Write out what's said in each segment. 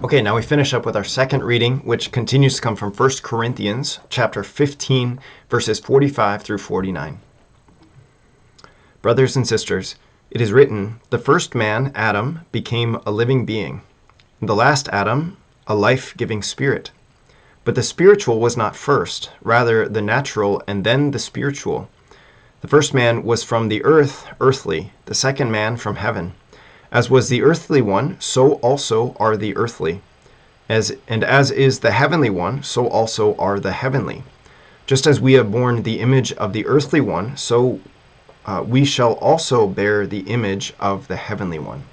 Okay, now we finish up with our second reading, which continues to come from 1 Corinthians chapter 15, verses 45 through 49. Brothers and sisters, it is written, the first man, Adam, became a living being, and the last Adam, a life-giving spirit. But the spiritual was not first, rather the natural, and then the spiritual. The first man was from the earth, earthly, the second man from heaven. As was the earthly one, so also are the earthly. As is the heavenly one, so also are the heavenly. Just as we have borne the image of the earthly one, so we shall also bear the image of the heavenly one.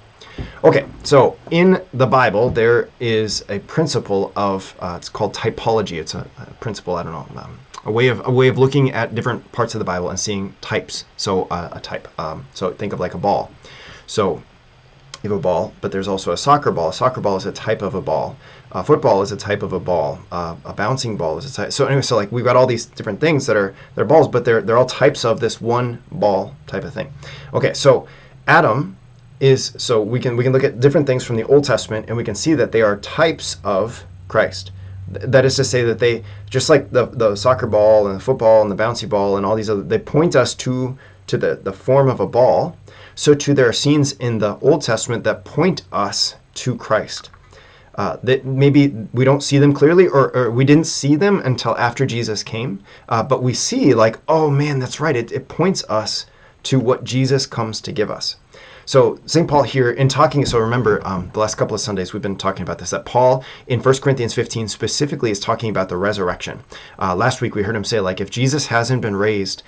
Okay, so in the Bible, there is a principle of, it's called typology. It's a principle, I don't know, a way of looking at different parts of the Bible and seeing types. So a type. So think of like a ball. So you have a ball, but there's also a soccer ball. A soccer ball is a type of a ball. Football is a type of a ball. A bouncing ball is a type. So anyway, so like we've got all these different things that are balls, but they're all types of this one ball type of thing. Okay, so Adam is, so we can look at different things from the Old Testament and we can see that they are types of Christ. That is to say that they, just like the soccer ball and the football and the bouncy ball and all these other, they point us to the form of a ball. So too there are scenes in the Old Testament that point us to Christ. That maybe we don't see them clearly, or we didn't see them until after Jesus came, but we see like, oh man, that's right, it points us to what Jesus comes to give us. So St. Paul here, in talking, so remember the last couple of Sundays we've been talking about this, that Paul in 1 Corinthians 15 specifically is talking about the resurrection. Last week we heard him say, like, if Jesus hasn't been raised,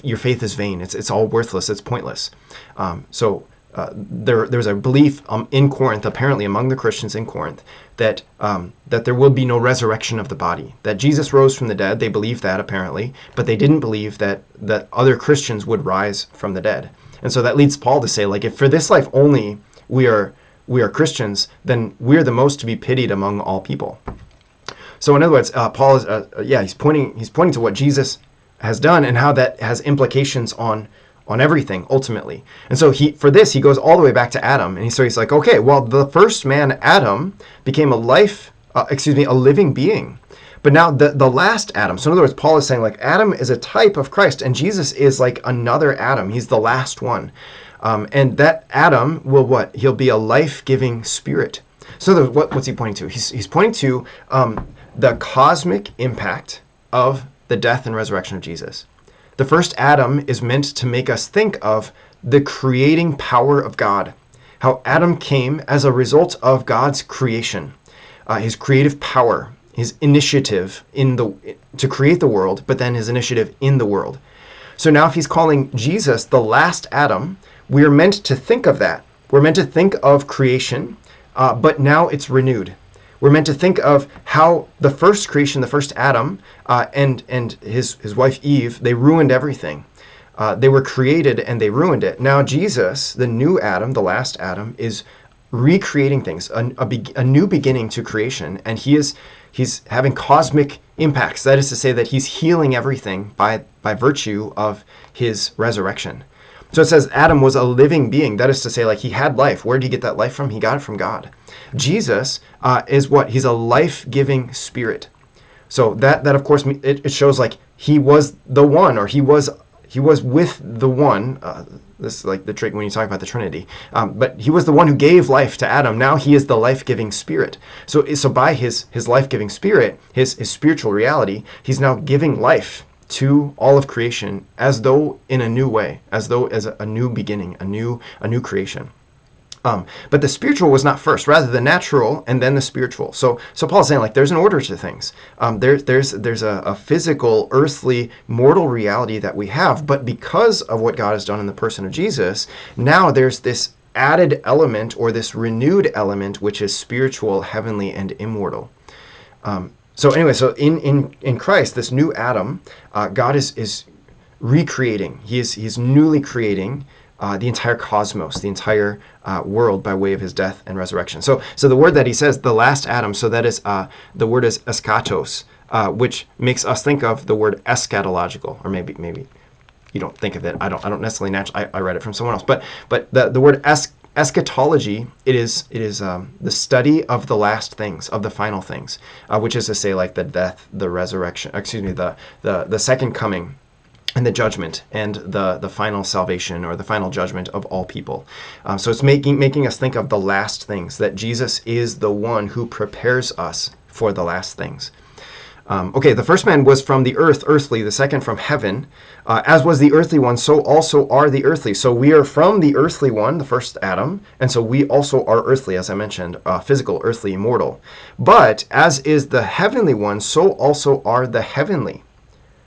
your faith is vain, it's all worthless, it's pointless. There's a belief in Corinth, apparently among the Christians in Corinth, that there will be no resurrection of the body. That Jesus rose from the dead, they believed that apparently, but they didn't believe that other Christians would rise from the dead. And so that leads Paul to say, like, if for this life only we are Christians, then we're the most to be pitied among all people. So in other words, Paul is he's pointing to what Jesus has done and how that has implications on everything ultimately. And so he goes all the way back to Adam, and he's like, okay, well, the first man, Adam, became a living being. But now the last Adam, so in other words, Paul is saying, like, Adam is a type of Christ, and Jesus is like another Adam. He's the last one. And that Adam will what? He'll be a life-giving spirit. So what's he pointing to? He's pointing to the cosmic impact of the death and resurrection of Jesus. The first Adam is meant to make us think of the creating power of God, how Adam came as a result of God's creation, his creative power, his initiative to create the world, but then his initiative in the world. So now if he's calling Jesus the last Adam, we are meant to think of that. We're meant to think of creation, but now it's renewed. We're meant to think of how the first creation, the first Adam, and his wife Eve, they ruined everything. They were created and they ruined it. Now Jesus, the new Adam, the last Adam, is recreating things, a new beginning to creation, and he's having cosmic impacts. That is to say that he's healing everything by virtue of his resurrection. So it says Adam was a living being. That is to say, like, he had life. Where did he get that life from? He got it from God. Jesus is what? He's a life-giving spirit. So that of course it shows like he was the one, or he was with the one. This is like the trick when you talk about the Trinity. But he was the one who gave life to Adam. Now he is the life-giving spirit. So by his life-giving spirit, his spiritual reality, he's now giving life to all of creation as though in a new way, as though as a new beginning, a new creation. But the spiritual was not first, rather the natural and then the spiritual. So Paul's saying, like, there's an order to things. There's a physical, earthly, mortal reality that we have, but because of what God has done in the person of Jesus, now there's this added element, or this renewed element, which is spiritual, heavenly, and immortal. So in Christ, this new Adam, God is recreating. He's newly creating the entire cosmos, the entire world by way of his death and resurrection. So the word that he says, the last Adam, so that is the word is eskatos, which makes us think of the word eschatological, or maybe you don't think of it. I don't necessarily I read it from someone else, but the word Eschatology, it is the study of the last things, of the final things, which is to say, like the death, the resurrection, the second coming, and the judgment, and the final salvation or the final judgment of all people. So it's making us think of the last things, that Jesus is the one who prepares us for the last things. Okay, the first man was from the earth, earthly, the second from heaven. As was the earthly one, so also are the earthly. So we are from the earthly one, the first Adam, and so we also are earthly, as I mentioned, physical, earthly, immortal. But as is the heavenly one, so also are the heavenly.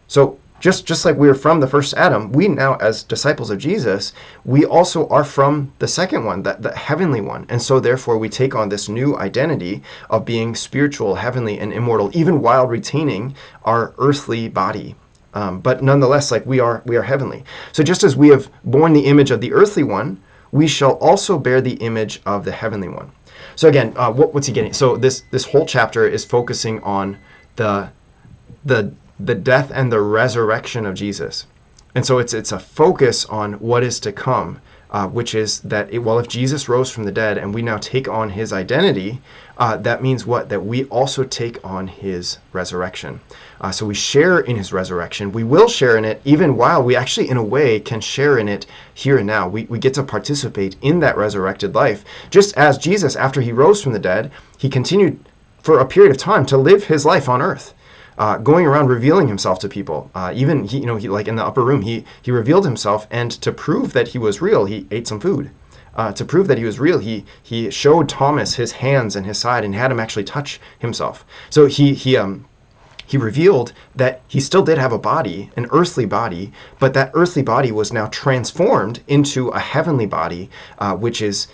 So just like we were from the first Adam, we now, as disciples of Jesus, we also are from the second one, the heavenly one. And so therefore we take on this new identity of being spiritual, heavenly, and immortal, even while retaining our earthly body. But nonetheless, like we are heavenly. So just as we have borne the image of the earthly one, we shall also bear the image of the heavenly one. So again, what's he getting? So this whole chapter is focusing on the death and the resurrection of Jesus. And so it's a focus on what is to come, which is that, if Jesus rose from the dead and we now take on his identity, that means what? That we also take on his resurrection. So we share in his resurrection. We will share in it even while we actually, in a way, can share in it here and now. We get to participate in that resurrected life. Just as Jesus, after he rose from the dead, he continued for a period of time to live his life on earth. Going around revealing himself to people. Even he like in the upper room, he revealed himself, and to prove that he was real, he ate some food. To prove that he was real, he showed Thomas his hands and his side and had him actually touch himself. So he revealed that he still did have a body, an earthly body, but that earthly body was now transformed into a heavenly body, which is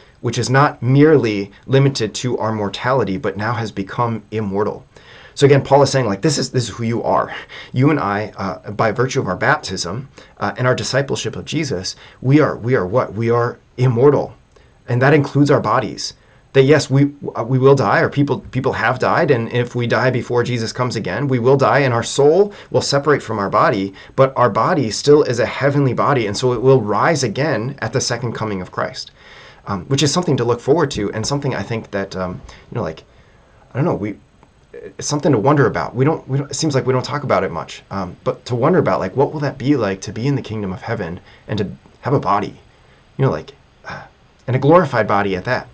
not merely limited to our mortality, but now has become immortal. So again, Paul is saying, like, this is who you are. You and I, by virtue of our baptism and our discipleship of Jesus, we are what? We are immortal, and that includes our bodies. That yes, we will die, or people have died, and if we die before Jesus comes again, we will die, and our soul will separate from our body, but our body still is a heavenly body, and so it will rise again at the second coming of Christ, which is something to look forward to, and something I think that like, I don't know, it's something to wonder about. We don't. It seems like we don't talk about it much. But to wonder about, like, what will that be like to be in the kingdom of heaven and to have a body, and a glorified body at that.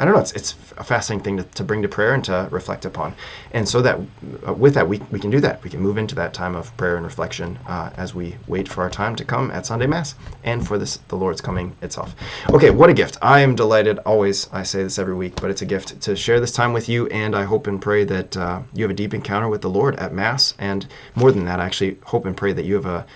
I don't know. It's a fascinating thing to bring to prayer and to reflect upon. And so that with that we can do that. We can move into that time of prayer and reflection as we wait for our time to come at Sunday Mass and for the Lord's coming itself. Okay, what a gift. I am delighted. Always, I say this every week, but it's a gift to share this time with you, and I hope and pray that you have a deep encounter with the Lord at Mass, and more than that, I actually hope and pray that you have a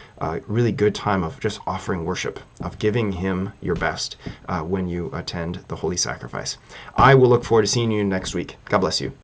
really good time of just offering worship, of giving him your best when you attend the Holy Sacrifice. I will look forward to seeing you next week. God bless you.